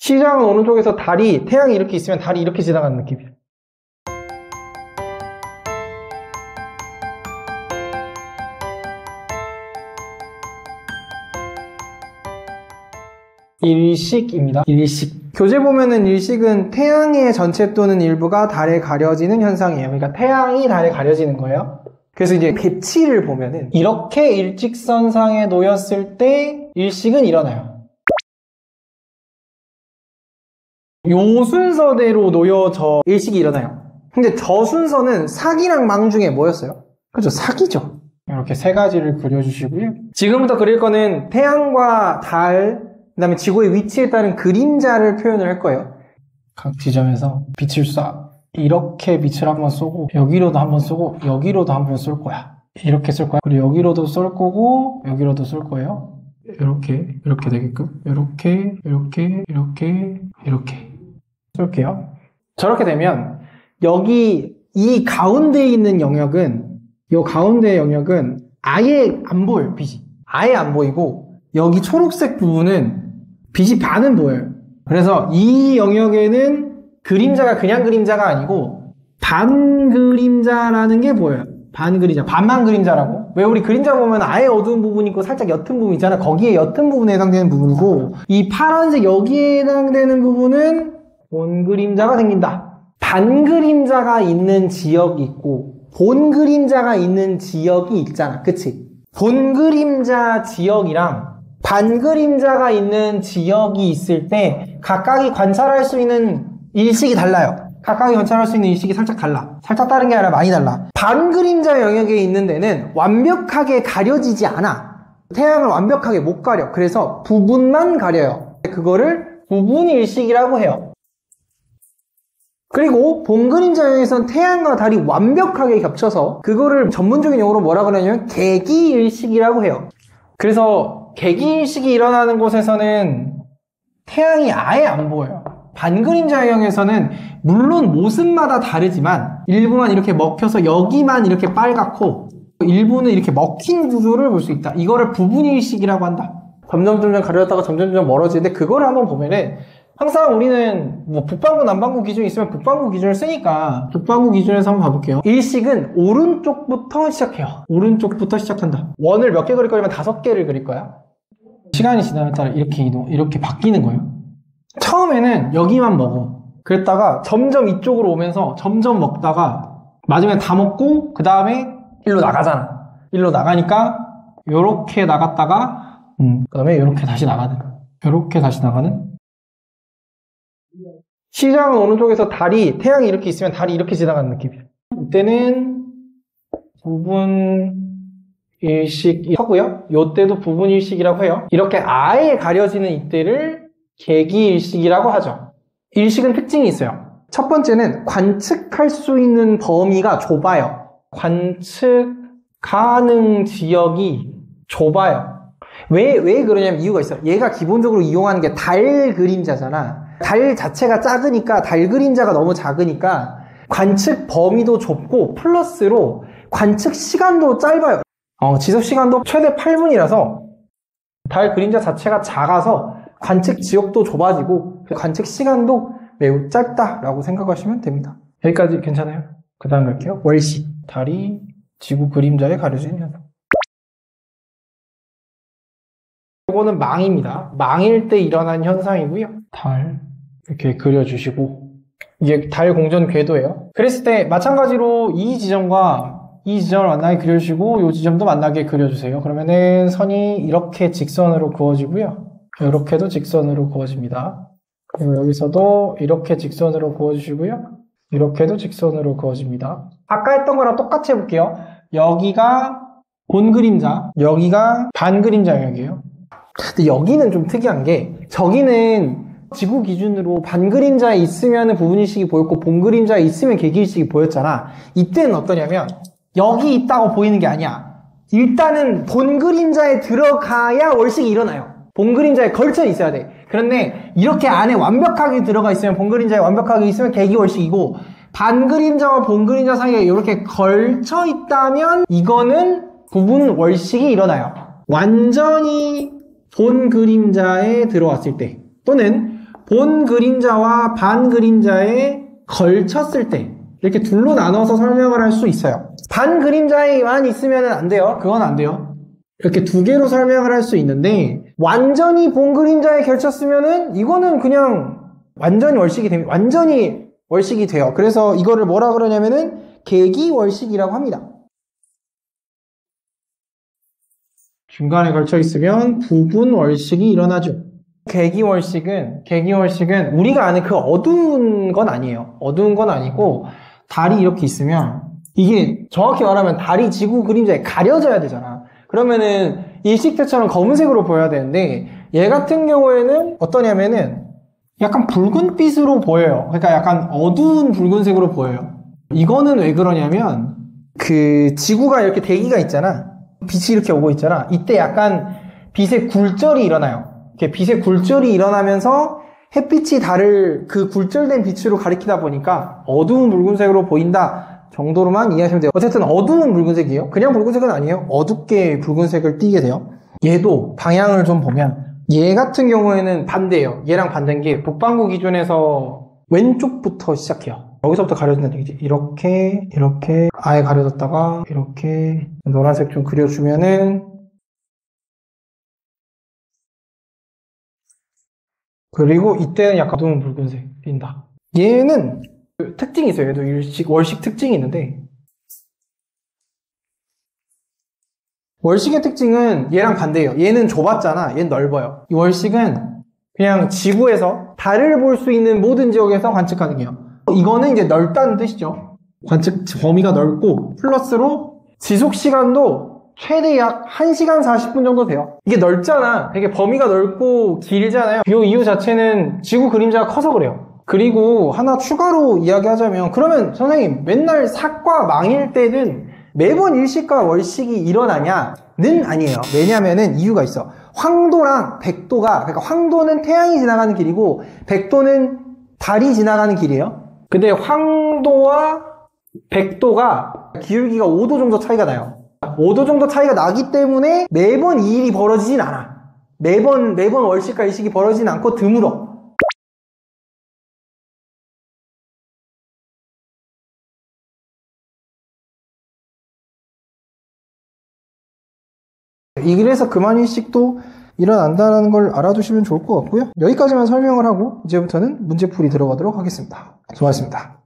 시장은 오른쪽에서 태양이 이렇게 있으면 달이 이렇게 지나가는 느낌이에요. 일식입니다. 일식. 교재 보면은 일식은 태양의 전체 또는 일부가 달에 가려지는 현상이에요. 그러니까 태양이 달에 가려지는 거예요. 그래서 이제 배치를 보면은 이렇게 일직선상에 놓였을 때 일식은 일어나요. 요 순서대로 놓여져 일식이 일어나요. 근데 저 순서는 사기랑 망 중에 뭐였어요? 그죠? 사기죠. 이렇게 세 가지를 그려주시고요. 지금부터 그릴 거는 태양과 달, 그 다음에 지구의 위치에 따른 그림자를 표현을 할 거예요. 각 지점에서 빛을 쏴. 이렇게 빛을 한번 쏘고, 여기로도 한번 쏘고, 여기로도 한번 쏠 거야. 이렇게 쏠 거야. 그리고 여기로도 쏠 거고, 여기로도 쏠 거예요. 이렇게 되게끔. 이렇게 쏠게요. 저렇게 되면, 여기, 이 가운데에 있는 영역은, 이 가운데의 영역은 아예 안 보여요, 빛이. 아예 안 보이고, 여기 초록색 부분은 빛이 반은 보여요. 그래서 이 영역에는 그림자가 그냥 그림자가 아니고 반 그림자라는 게 보여요. 반 그림자, 반만 그림자라고. 왜 우리 그림자 보면 아예 어두운 부분이 있고 살짝 옅은 부분 있잖아. 거기에 옅은 부분에 해당되는 부분이고, 이 파란색 여기에 해당되는 부분은 본 그림자가 생긴다. 반 그림자가 있는 지역이 있고 본 그림자가 있는 지역이 있잖아. 그치? 본 그림자 지역이랑 반 그림자가 있는 지역이 있을 때 각각이 관찰할 수 있는 일식이 달라요. 각각이 관찰할 수 있는 일식이 살짝 달라. 살짝 다른 게 아니라 많이 달라. 반 그림자 영역에 있는 데는 완벽하게 가려지지 않아. 태양을 완벽하게 못 가려. 그래서 부분만 가려요. 그거를 부분 일식이라고 해요. 그리고 본 그림자 영역에선 태양과 달이 완벽하게 겹쳐서 그거를 전문적인 용어로 뭐라 그러냐면 개기일식이라고 해요. 그래서 개기일식이 일어나는 곳에서는 태양이 아예 안 보여요. 반그림자 영역에서는 물론 모습마다 다르지만 일부만 이렇게 먹혀서 여기만 이렇게 빨갛고 일부는 이렇게 먹힌 구조를 볼 수 있다. 이거를 부분일식이라고 한다. 점점 가려졌다가 점점 멀어지는데, 그거를 한번 보면은 항상 우리는 뭐 북반구 남반구 기준이 있으면 북반구 기준을 쓰니까 북반구 기준에서 한번 봐볼게요. 일식은 오른쪽부터 시작해요. 오른쪽부터 시작한다. 원을 몇 개 그릴 거냐면 5개를 그릴 거야. 시간이 지나면 따라 이렇게 바뀌는 거예요. 처음에는 여기만 먹어. 그랬다가 점점 이쪽으로 오면서 점점 먹다가 마지막에 다 먹고 그 다음에 일로 나가잖아. 일로 나가니까 요렇게 나갔다가 그 다음에 요렇게 다시 나가는, 요렇게 다시 나가는. 시장은 오른쪽에서 태양이 이렇게 있으면 달이 이렇게 지나가는 느낌이에요. 이때는 부분 일식이 하고요. 요때도 부분 일식이라고 해요. 이렇게 아예 가려지는 이때를 개기일식이라고 하죠. 일식은 특징이 있어요. 첫 번째는 관측할 수 있는 범위가 좁아요. 관측 가능 지역이 좁아요. 왜 그러냐면 이유가 있어요. 얘가 기본적으로 이용하는 게 달 그림자잖아. 달 자체가 작으니까, 달 그림자가 너무 작으니까 관측 범위도 좁고 플러스로 관측 시간도 짧아요. 지속 시간도 최대 8분이라서 달 그림자 자체가 작아서 관측 지역도 좁아지고 관측 시간도 매우 짧다라고 생각하시면 됩니다. 여기까지 괜찮아요? 그 다음 갈게요. 월식. 달이 지구 그림자에 가려지는 현상. 이거는 망입니다. 망일 때 일어난 현상이고요. 달 이렇게 그려주시고, 이게 달 공전 궤도예요. 그랬을 때 마찬가지로 이 지점과 이 지점을 만나게 그려주시고 이 지점도 만나게 그려주세요. 그러면은 선이 이렇게 직선으로 그어지고요. 이렇게도 직선으로 그어집니다. 그리고 여기서도 이렇게 직선으로 그어주시고요. 이렇게도 직선으로 그어집니다. 아까 했던 거랑 똑같이 해볼게요. 여기가 본 그림자, 여기가 반 그림자 영역이에요. 근데 여기는 좀 특이한 게, 저기는 지구 기준으로 반 그림자에 있으면 부분일식이 보였고 본 그림자에 있으면 개기일식이 보였잖아. 이때는 어떠냐면 여기 있다고 보이는 게 아니야. 일단은 본 그림자에 들어가야 월식이 일어나요. 본 그림자에 걸쳐 있어야 돼. 그런데 이렇게 안에 완벽하게 들어가 있으면, 본 그림자에 완벽하게 있으면 개기월식이고, 반 그림자와 본 그림자 사이에 이렇게 걸쳐 있다면 이거는 부분 월식이 일어나요. 완전히 본 그림자에 들어왔을 때, 또는 본 그림자와 반 그림자에 걸쳤을 때 이렇게 둘로 나눠서 설명을 할 수 있어요. 반 그림자에만 있으면 안 돼요. 그건 안 돼요. 이렇게 두 개로 설명을 할 수 있는데 완전히 본 그림자에 걸쳤으면은 이거는 그냥 완전히 월식이 됩니다. 완전히 월식이 돼요. 그래서 이거를 뭐라 그러냐면은 개기월식이라고 합니다. 중간에 걸쳐 있으면 부분월식이 일어나죠. 개기월식은 우리가 아는 그 어두운 건 아니에요. 어두운 건 아니고 달이 이렇게 있으면 이게 정확히 말하면 달이 지구 그림자에 가려져야 되잖아. 그러면은 일식대처럼 검은색으로 보여야 되는데 얘 같은 경우에는 어떠냐면은 약간 붉은빛으로 보여요. 그러니까 약간 어두운 붉은색으로 보여요. 이거는 왜 그러냐면 그 지구가 이렇게 대기가 있잖아. 빛이 이렇게 오고 있잖아. 이때 약간 빛의 굴절이 일어나요. 이렇게 빛의 굴절이 일어나면서 햇빛이 달을 그 굴절된 빛으로 가리키다 보니까 어두운 붉은색으로 보인다 정도로만 이해하시면 돼요. 어쨌든 어두운 붉은색이에요. 그냥 붉은색은 아니에요. 어둡게 붉은색을 띠게 돼요. 얘도 방향을 좀 보면 얘 같은 경우에는 반대예요. 얘랑 반대인 게 북반구 기준에서 왼쪽부터 시작해요. 여기서부터 가려진다는 얘기지. 이렇게 아예 가려졌다가 이렇게 노란색 좀 그려주면은 그리고 이때는 약간 어두운 붉은색 띈다. 얘는 특징이 있어요. 얘도 월식 특징이 있는데 월식의 특징은 얘랑 반대예요. 얘는 좁았잖아. 얘는 넓어요. 이 월식은 그냥 지구에서 달을 볼 수 있는 모든 지역에서 관측 가능해요. 이거는 이제 넓다는 뜻이죠. 관측 범위가 넓고 플러스로 지속 시간도 최대 약 1시간 40분 정도 돼요. 이게 넓잖아. 되게 범위가 넓고 길잖아요. 이 이유 자체는 지구 그림자가 커서 그래요. 그리고 하나 추가로 이야기하자면 그러면 선생님 맨날 삭과 망일 때는 매번 일식과 월식이 일어나냐는 아니에요. 왜냐면은 이유가 있어. 황도랑 백도가 그러니까 황도는 태양이 지나가는 길이고 백도는 달이 지나가는 길이에요. 근데 황도와 백도가 기울기가 5도 정도 차이가 나요. 5도 정도 차이가 나기 때문에 매번 이 일이 벌어지진 않아. 매번 월식과 일식이 벌어지진 않고 드물어. 이래서 금환일식도 일어난다는 걸 알아두시면 좋을 것 같고요. 여기까지만 설명을 하고 이제부터는 문제풀이 들어가도록 하겠습니다. 수고하셨습니다.